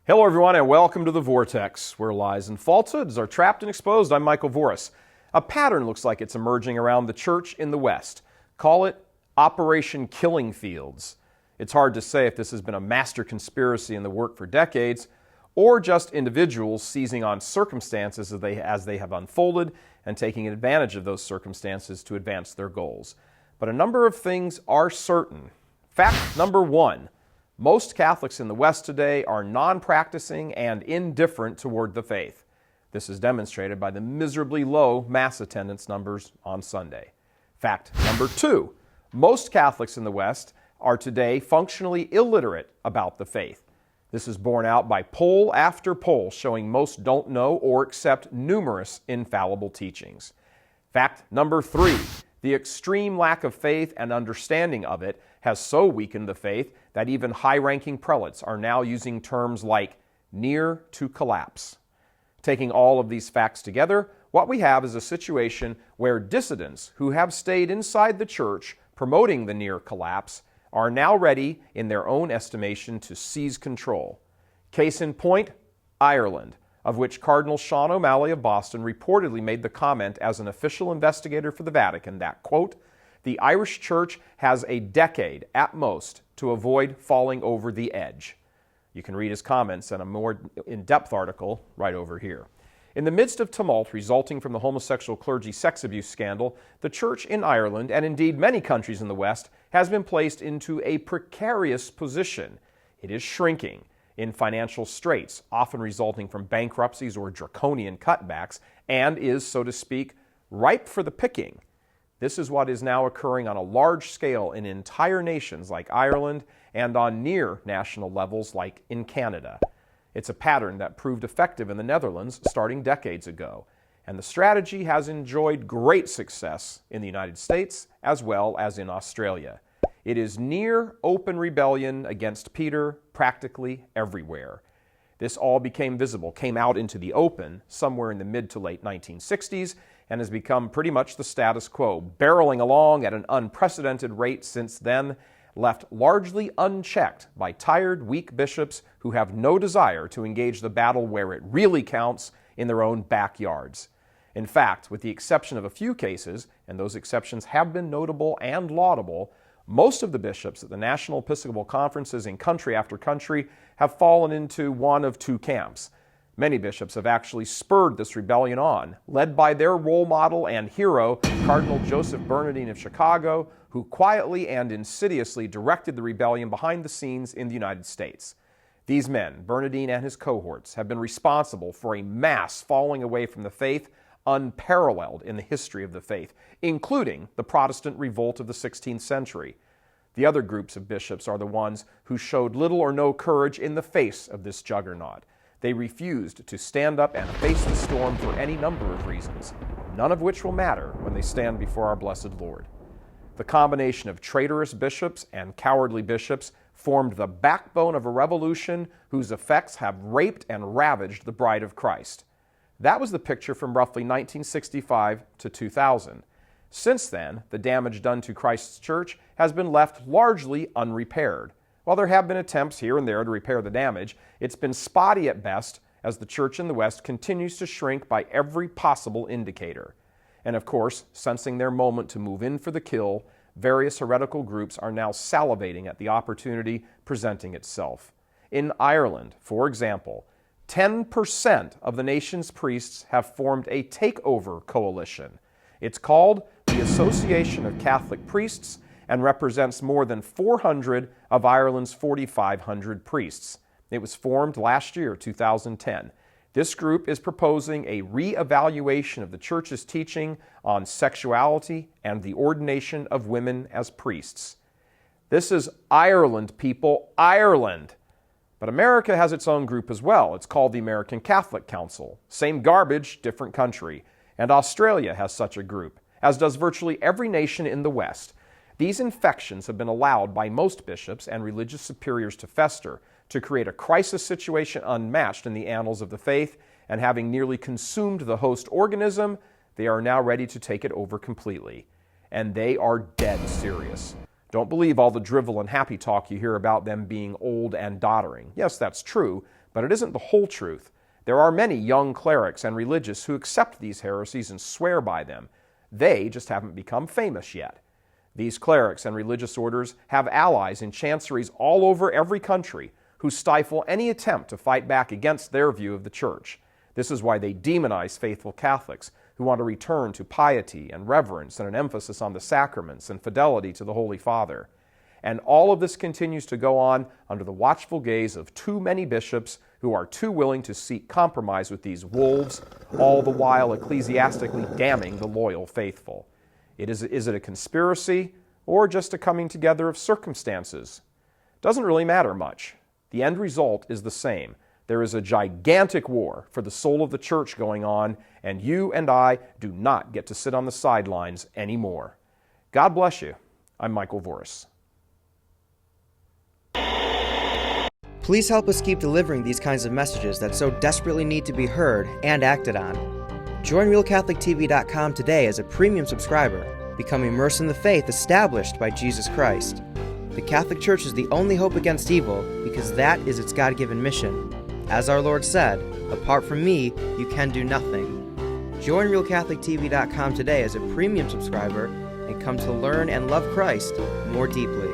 Hello everyone and welcome to The Vortex, where lies and falsehoods are trapped and exposed. I'm Michael Voris. A pattern looks like it's emerging around the church in the West. Call it Operation Killing Fields. It's hard to say if this has been a master conspiracy in the work for decades, or just individuals seizing on circumstances as they have unfolded and taking advantage of those circumstances to advance their goals. But a number of things are certain. Fact number one. Most Catholics in the West today are non-practicing and indifferent toward the faith. This is demonstrated by the miserably low Mass attendance numbers on Sunday. Fact number two, most Catholics in the West are today functionally illiterate about the faith. This is borne out by poll after poll showing most don't know or accept numerous infallible teachings. Fact number three, the extreme lack of faith and understanding of it has so weakened the faith that even high-ranking prelates are now using terms like near to collapse. Taking all of these facts together, what we have is a situation where dissidents who have stayed inside the church promoting the near collapse are now ready, in their own estimation, to seize control. Case in point, Ireland, of which Cardinal Sean O'Malley of Boston reportedly made the comment as an official investigator for the Vatican that, quote, the Irish Church has a decade, at most, to avoid falling over the edge. You can read his comments in a more in-depth article right over here. In the midst of tumult resulting from the homosexual clergy sex abuse scandal, the Church in Ireland, and indeed many countries in the West, has been placed into a precarious position. It is shrinking, in financial straits, often resulting from bankruptcies or draconian cutbacks, and is, so to speak, ripe for the picking. This is what is now occurring on a large scale in entire nations like Ireland and on near national levels like in Canada. It's a pattern that proved effective in the Netherlands starting decades ago, and the strategy has enjoyed great success in the United States as well as in Australia. It is near open rebellion against Peter practically everywhere. This all became visible, came out into the open somewhere in the mid to late 1960s, and has become pretty much the status quo, barreling along at an unprecedented rate since then, left largely unchecked by tired, weak bishops who have no desire to engage the battle where it really counts, in their own backyards. In fact, with the exception of a few cases, and those exceptions have been notable and laudable, most of the bishops at the National Episcopal Conferences in country after country have fallen into one of two camps. Many bishops have actually spurred this rebellion on, led by their role model and hero, Cardinal Joseph Bernardine of Chicago, who quietly and insidiously directed the rebellion behind the scenes in the United States. These men, Bernardine and his cohorts, have been responsible for a mass falling away from the faith unparalleled in the history of the faith, including the Protestant revolt of the 16th century. The other groups of bishops are the ones who showed little or no courage in the face of this juggernaut. They refused to stand up and face the storm for any number of reasons, none of which will matter when they stand before our blessed Lord. The combination of traitorous bishops and cowardly bishops formed the backbone of a revolution whose effects have raped and ravaged the bride of Christ. That was the picture from roughly 1965 to 2000. Since then, the damage done to Christ's church has been left largely unrepaired. While there have been attempts here and there to repair the damage, it's been spotty at best as the church in the West continues to shrink by every possible indicator. And of course, sensing their moment to move in for the kill, various heretical groups are now salivating at the opportunity presenting itself. In Ireland, for example, 10% of the nation's priests have formed a takeover coalition. It's called the Association of Catholic Priests and represents more than 400 of Ireland's 4,500 priests. It was formed last year, 2010. This group is proposing a re-evaluation of the Church's teaching on sexuality and the ordination of women as priests. This is Ireland, people, Ireland. But America has its own group as well. It's called the American Catholic Council. Same garbage, different country. And Australia has such a group, as does virtually every nation in the West. These infections have been allowed by most bishops and religious superiors to fester, to create a crisis situation unmatched in the annals of the faith, and having nearly consumed the host organism, they are now ready to take it over completely. And they are dead serious. Don't believe all the drivel and happy talk you hear about them being old and doddering. Yes, that's true, but it isn't the whole truth. There are many young clerics and religious who accept these heresies and swear by them. They just haven't become famous yet. These clerics and religious orders have allies in chanceries all over every country who stifle any attempt to fight back against their view of the church. This is why they demonize faithful Catholics who want to return to piety and reverence and an emphasis on the sacraments and fidelity to the Holy Father. And all of this continues to go on under the watchful gaze of too many bishops who are too willing to seek compromise with these wolves, all the while ecclesiastically damning the loyal faithful. Is it a conspiracy or just a coming together of circumstances? Doesn't really matter much. The end result is the same. There is a gigantic war for the soul of the church going on, and you and I do not get to sit on the sidelines anymore. God bless you. I'm Michael Voris. Please help us keep delivering these kinds of messages that so desperately need to be heard and acted on. Join RealCatholicTV.com today as a premium subscriber. Become immersed in the faith established by Jesus Christ. The Catholic Church is the only hope against evil because that is its God-given mission. As our Lord said, apart from me, you can do nothing. Join RealCatholicTV.com today as a premium subscriber and come to learn and love Christ more deeply.